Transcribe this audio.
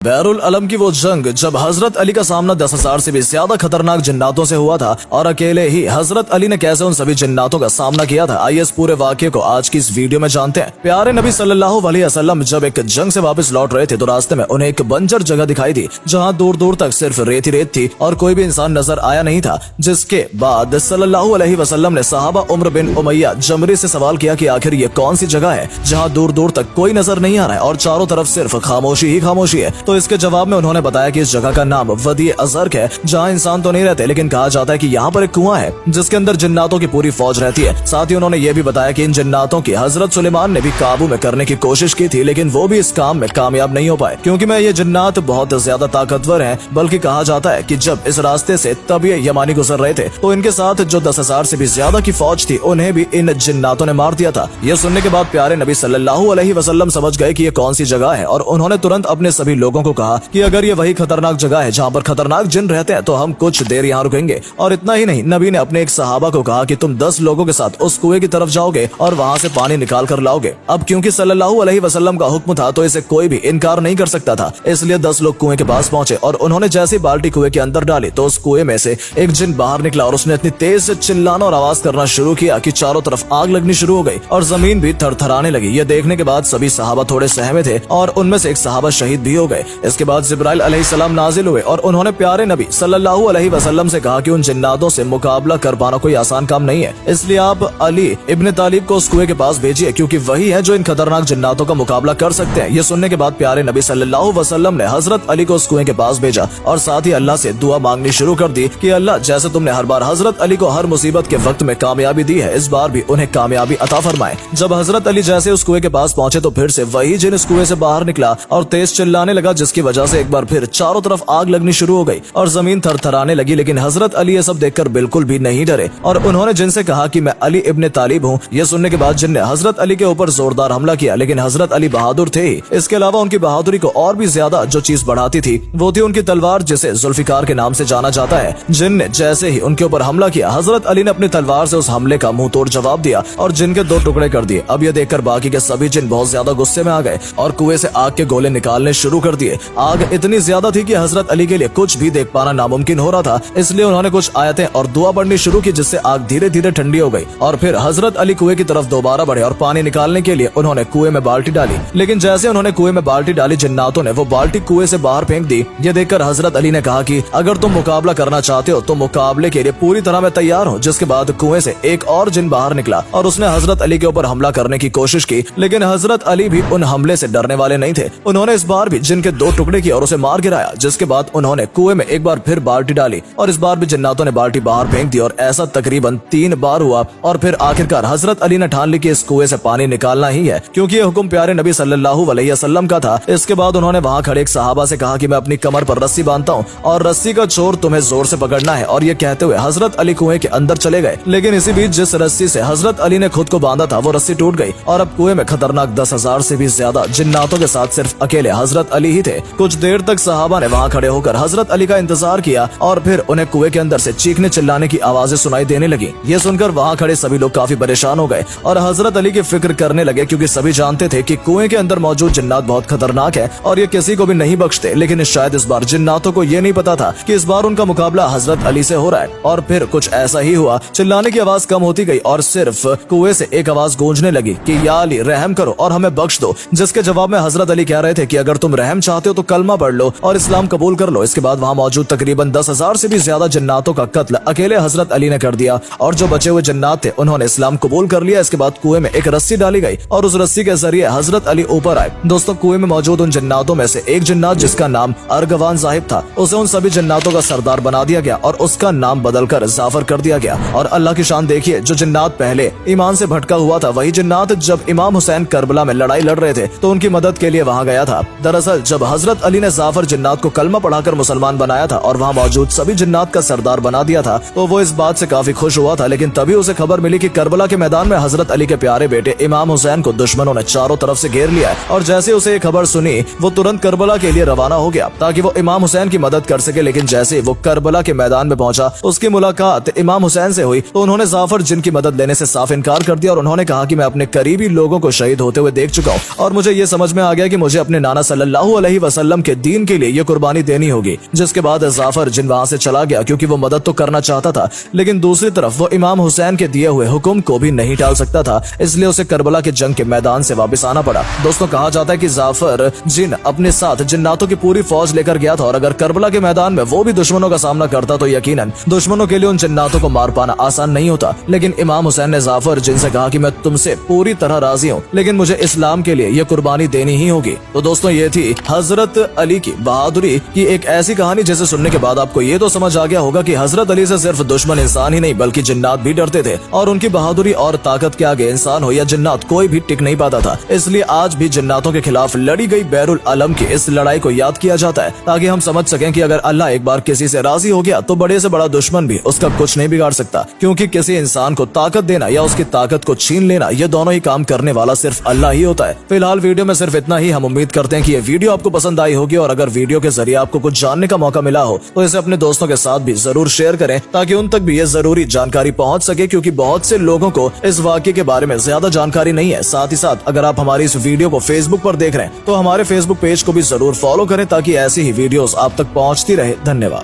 बैरुल अलम की वो जंग जब हजरत अली का सामना 10,000 से भी ज्यादा खतरनाक जिन्नातों से हुआ था और अकेले ही हजरत अली ने कैसे उन सभी जिन्नातों का सामना किया था, आइए इस पूरे वाक्य को आज की इस वीडियो में जानते हैं। प्यारे नबी सल्लल्लाहु अलैहि वसल्लम जब एक जंग से वापस लौट रहे थे तो रास्ते में उन्हें एक बंजर जगह दिखाई दी जहाँ दूर दूर तक सिर्फ रेत ही रेत थी और कोई भी इंसान नजर आया नहीं था। जिसके बाद सल्लल्लाहु अलैहि वसल्लम ने सहाबा उम्र बिन उमैया जमरी से सवाल किया कि आखिर ये कौन सी जगह है जहाँ दूर दूर तक कोई नजर नहीं आ रहा है और चारों तरफ सिर्फ खामोशी ही खामोशी है। तो इसके जवाब में उन्होंने बताया कि इस जगह का नाम वदी अजर्क है जहाँ इंसान तो नहीं रहते, लेकिन कहा जाता है कि यहाँ पर एक कुआं है जिसके अंदर जिन्नातों की पूरी फौज रहती है। साथ ही उन्होंने ये भी बताया कि इन जिन्नातों की हजरत सुलेमान ने भी काबू में करने की कोशिश की थी, लेकिन वो भी इस काम में कामयाब नहीं हो पाए क्योंकि मैं ये जिन्नात बहुत ज्यादा ताकतवर हैं। बल्कि कहा जाता है कि जब इस रास्ते से तबी यमानी गुजर रहे थे तो इनके साथ जो 10,000 से भी ज्यादा की फौज थी उन्हें भी इन जिन्नातों ने मार दिया था। यह सुनने के बाद प्यारे नबी सल्लल्लाहु अलैहि वसल्लम समझ गए कि ये कौन सी जगह है और उन्होंने तुरंत अपने सभी लोगों को कहा कि अगर ये वही खतरनाक जगह है जहाँ पर खतरनाक जिन रहते हैं तो हम कुछ देर यहाँ रुकेंगे। और इतना ही नहीं, नबी ने अपने एक सहाबा को कहा कि तुम 10 लोगों के साथ उस कुएं की तरफ जाओगे और वहाँ से पानी निकाल कर लाओगे। अब क्योंकि सल्लल्लाहु अलैहि वसल्लम का हुक्म था तो इसे कोई भी इनकार नहीं कर सकता था, इसलिए 10 लोग कुएं के पास पहुंचे और उन्होंने जैसे बाल्टी कुएं के अंदर डाली तो उस कुएं में से एक जिन बाहर निकला और उसने इतनी तेज से चिल्लाना और आवाज करना शुरू किया कि चारों तरफ आग लगनी शुरू हो गई और जमीन भी थरथराने लगी। ये देखने के बाद सभी सहाबा थोड़े सहमे थे और उनमें से एक सहाबा शहीद भी हो गए। इसके बाद जिब्राइल अलैहिस्सलाम नाजिल हुए और उन्होंने प्यारे नबी सल्लल्लाहु अलैहि वसल्लम से कहा कि उन जिन्नातों से मुकाबला कर पाना कोई आसान काम नहीं है, इसलिए आप अली इब्न तालिब को उस कुएं के पास भेजिए क्योंकि वही है जो इन खतरनाक जिन्नातों का मुकाबला कर सकते हैं। ये सुनने के बाद प्यारे नबी सल्लल्लाहु अलैहि वसल्लम ने हजरत अली को उस कुएं के पास भेजा और साथ ही अल्लाह से दुआ मांगनी शुरू कर दी कि अल्लाह जैसे तुमने हर बार हजरत अली को हर मुसीबत के वक्त में कामयाबी दी है, इस बार भी उन्हें कामयाबी अता फरमाए। जब हजरत अली जैसे उस कुएं के पास पहुंचे तो फिर से वही जिन इस कुएं से बाहर निकला और तेज चिल्लाने लगा, जिसकी वजह से एक बार फिर चारों तरफ आग लगनी शुरू हो गई और जमीन थरथराने लगी। लेकिन हजरत अली ये सब देखकर बिल्कुल भी नहीं डरे और उन्होंने जिनसे कहा कि मैं अली इब्न तालिब हूँ। यह सुनने के बाद जिन ने हजरत अली के ऊपर जोरदार हमला किया, लेकिन हजरत अली बहादुर थे ही। इसके अलावा उनकी बहादुरी को और भी ज्यादा जो चीज बढ़ाती थी वो थी उनकी तलवार, जिसे जुल्फिकार के नाम से जाना जाता है। जिन ने जैसे ही उनके ऊपर हमला किया, हजरत अली ने अपनी तलवार से उस हमले का मुंह तोड़ जवाब दिया और जिन के 2 टुकड़े कर दिए। अब यह देखकर बाकी के सभी जिन बहुत ज्यादा गुस्से में आ गए और कुएं से आग के गोले निकालने शुरू कर दिए। आग इतनी ज्यादा थी कि हजरत अली के लिए कुछ भी देख पाना नामुमकिन हो रहा था, इसलिए उन्होंने कुछ आयतें और दुआ पढ़नी शुरू की जिससे आग धीरे धीरे ठंडी हो गई और फिर हजरत अली कुएं की तरफ दोबारा बढ़े और पानी निकालने के लिए उन्होंने कुएं में बाल्टी डाली। लेकिन जैसे उन्होंने कुएं में बाल्टी डाली, जिन्नातों ने वो बाल्टी कुएं से बाहर फेंक दी। ये देखकर हजरत अली ने कहा कि अगर तुम मुकाबला करना चाहते हो तो मुकाबले के लिए पूरी तरह मैं तैयार हूँ। जिसके बाद कुएं से एक और जिन बाहर निकला और उसने हजरत अली के ऊपर हमला करने की कोशिश की, लेकिन हजरत अली भी उन हमले से डरने वाले नहीं थे। उन्होंने इस बार भी जिन के 2 टुकड़े किए और उसे मार गिराया। जिसके बाद उन्होंने कुएं में एक बार फिर बाल्टी डाली और इस बार भी जिन्नातों ने बाल्टी बाहर फेंक दी और ऐसा तकरीबन 3 बार हुआ और फिर आखिरकार हजरत अली ने ठान ली कि इस कुएं से पानी निकालना ही है क्योंकि ये हुक्म प्यारे नबी सल्लल्लाहु अलैहि वसल्लम का था। इसके बाद उन्होंने वहाँ खड़े एक सहाबा से कहा कि मैं अपनी कमर पर रस्सी बांधता हूँ और रस्सी का छोर तुम्हें जोर से पकड़ना है, और ये कहते हुए हजरत अली कुएं के अंदर चले गए। लेकिन इसी बीच जिस रस्सी से हजरत अली ने खुद को बांधा था वो रस्सी टूट गई और अब कुएं में खतरनाक 10,000 से भी ज्यादा जिन्नातों के साथ सिर्फ अकेले हजरत अली ही थे। कुछ देर तक सहाबा ने वहाँ खड़े होकर हजरत अली का इंतजार किया और फिर उन्हें कुएं के अंदर से चीखने चिल्लाने की आवाजें सुनाई देने लगी। ये सुनकर वहाँ खड़े सभी लोग काफी परेशान हो गए और हजरत अली की फिक्र करने लगे क्योंकि सभी जानते थे कि कुएं के अंदर मौजूद जिन्नात बहुत खतरनाक है और ये किसी को भी नहीं बख्शते। लेकिन शायद इस बार जिन्नातों को ये नहीं पता था कि इस बार उनका मुकाबला हजरत अली से हो रहा है। और फिर कुछ ऐसा ही हुआ, चिल्लाने की आवाज कम होती गई और सिर्फ कुएं से एक आवाज गूंजने लगी कि या अली रहम करो और हमें बख्श दो। जिसके जवाब में हजरत अली कह रहे थे कि अगर तुम रहम चाहते हो तो कलमा पढ़ लो और इस्लाम कबूल कर लो। इसके बाद वहाँ मौजूद तकरीबन 10,000 से भी ज्यादा जिन्नातों का कत्ल अकेले हजरत अली ने कर दिया और जो बचे हुए जिन्नात थे उन्होंने इस्लाम कबूल कर लिया। इसके बाद कुएं में एक रस्सी डाली गई और उस रस्सी के जरिए हजरत अली ऊपर आए। दोस्तों, कुएं में मौजूद उन जिन्नातों में से एक जिन्नात जिसका नाम अर्गवान साहिब था, उसे उन सभी जिन्नातों का सरदार बना दिया गया और उसका नाम बदलकर जाफर कर दिया गया। और अल्लाह की शान देखिए, जो जिन्नात पहले ईमान से भटका हुआ था वही जिन्नात जब इमाम हुसैन करबला में लड़ाई लड़ रहे थे तो उनकी मदद के लिए वहाँ गया था। दरअसल जब हजरत अली ने जाफर जिन्नात को कलमा पढ़ाकर मुसलमान बनाया था और वहाँ मौजूद सभी जिन्नात का सरदार बना दिया था तो वो इस बात से काफी खुश हुआ था। लेकिन तभी उसे खबर मिली कि करबला के मैदान में हजरत अली के प्यारे बेटे इमाम हुसैन को दुश्मनों ने चारों तरफ से घेर लिया है। और जैसे उसे ये खबर सुनी वो तुरंत करबला के लिए रवाना हो गया ताकि वो इमाम हुसैन की मदद कर सके। लेकिन जैसे वो करबला के मैदान में पहुंचा, उसकी मुलाकात इमाम हुसैन से हुई तो उन्होंने जाफर जिन की मदद लेने से साफ इनकार कर दिया और उन्होंने कहा कि मैं अपने करीबी लोगों को शहीद होते हुए देख चुका हूँ और मुझे ये समझ में आ गया कि मुझे अपने नाना सल्लल्लाहु अलैहि अलैहि वसल्लम के दीन के लिए ये कुर्बानी देनी होगी। जिसके बाद जाफर जिन वहां से चला गया क्योंकि वो मदद तो करना चाहता था, लेकिन दूसरी तरफ वो इमाम हुसैन के दिए हुए हुक्म को भी नहीं टाल सकता था, इसलिए उसे करबला के जंग के मैदान से वापस आना पड़ा। दोस्तों, कहा जाता है कि जाफर जिन अपने साथ जिन्नातों की पूरी फौज लेकर गया था और अगर करबला के मैदान में वो भी दुश्मनों का सामना करता तो यकीनन दुश्मनों के लिए उन जिन्नातों को मार पाना आसान नहीं होता। लेकिन इमाम हुसैन ने जाफर जिन से कहा कि मैं तुमसे पूरी तरह राजी हूँ, लेकिन मुझे इस्लाम के लिए ये कुर्बानी देनी ही होगी। तो दोस्तों, ये थी हजरत अली की बहादुरी की एक ऐसी कहानी जिसे सुनने के बाद आपको ये तो समझ आ गया होगा कि हजरत अली से सिर्फ दुश्मन इंसान ही नहीं बल्कि जिन्नात भी डरते थे और उनकी बहादुरी और ताकत के आगे इंसान हो या जिन्नात कोई भी टिक नहीं पाता था। इसलिए आज भी जिन्नातों के खिलाफ लड़ी गई बैरुल अलम की इस लड़ाई को याद किया जाता है, ताकि हम समझ सकें कि अगर अल्लाह एक बार किसी से राजी हो गया तो बड़े से बड़ा दुश्मन भी उसका कुछ नहीं बिगाड़ सकता, क्योंकि किसी इंसान को ताकत देना या उसकी ताकत को छीन लेना ये दोनों ही काम करने वाला सिर्फ अल्लाह ही होता है। फिलहाल वीडियो में सिर्फ इतना ही। हम उम्मीद करते हैं कि ये वीडियो आपको पसंद आई होगी और अगर वीडियो के जरिए आपको कुछ जानने का मौका मिला हो तो इसे अपने दोस्तों के साथ भी जरूर शेयर करें, ताकि उन तक भी ये जरूरी जानकारी पहुंच सके, क्योंकि बहुत से लोगों को इस वाकये के बारे में ज्यादा जानकारी नहीं है। साथ ही साथ अगर आप हमारी इस वीडियो को फेसबुक पर देख रहे हैं तो हमारे फेसबुक पेज को भी जरूर फॉलो करें, ताकि ऐसी ही वीडियोस आप तक पहुंचती रहे। धन्यवाद।